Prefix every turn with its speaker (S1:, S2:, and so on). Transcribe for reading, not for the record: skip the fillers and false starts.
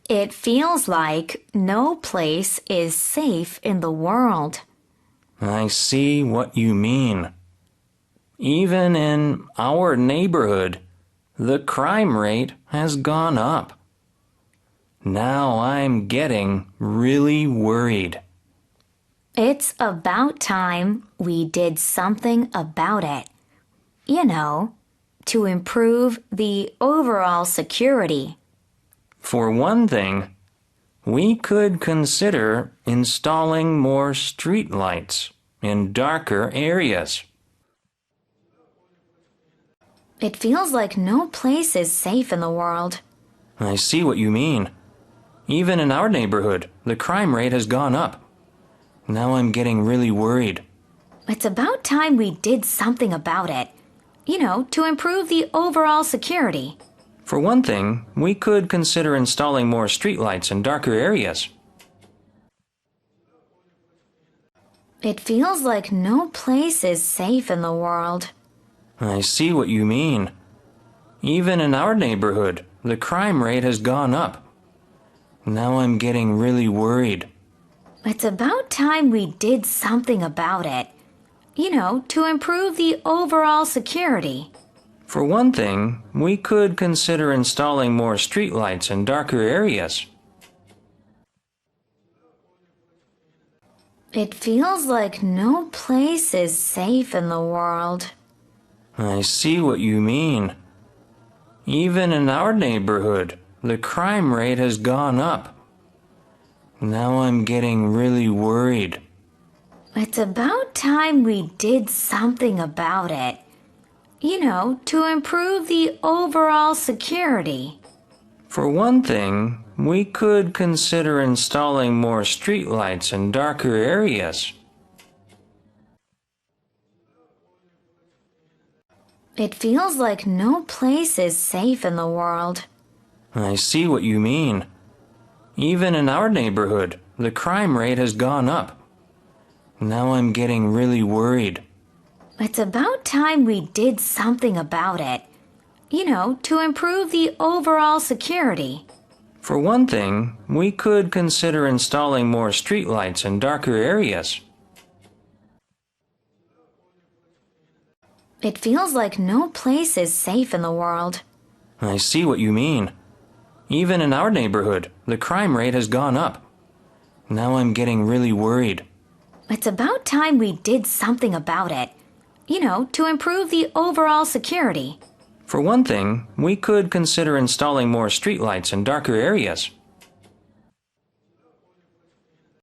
S1: It feels like no place is safe in the world.
S2: I see what you mean. Even in our neighborhood, the crime rate has gone up. Now I'm getting really worried.
S1: It's about time we did something about it. You know, to improve the overall security.
S2: For one thing, we could consider installing more streetlights in darker areas.
S1: It feels like no place is safe in the world.
S2: I see what you mean. Even in our neighborhood, the crime rate has gone up. Now I'm getting really worried.
S1: It's about time we did something about it. You know, to improve the overall security.
S2: For one thing, we could consider installing more streetlights in darker areas.
S1: It feels like no place is safe in the world.
S2: I see what you mean. Even in our neighborhood, the crime rate has gone up. Now I'm getting really worried.
S1: It's about time we did something about it. You know, to improve the overall security.
S2: For one thing, we could consider installing more streetlights in darker areas.
S1: It feels like no place is safe in the world.
S2: I see what you mean. Even in our neighborhood, the crime rate has gone up. Now I'm getting really worried.
S1: It's about time we did something about it. You know, to improve the overall security.
S2: For one thing, we could consider installing more streetlights in darker areas.
S1: It feels like no place is safe in the world.
S2: I see what you mean. Even in our neighborhood, the crime rate has gone up. Now I'm getting really worried.
S1: It's about time we did something about it. You know, to improve the overall security.
S2: For one thing, we could consider installing more streetlights in darker areas.
S1: It feels like no place is safe in the world.
S2: I see what you mean. Even in our neighborhood, the crime rate has gone up. Now I'm getting really worried.
S1: It's about time we did something about it. You know, to improve the overall security.
S2: For one thing, we could consider installing more streetlights in darker areas.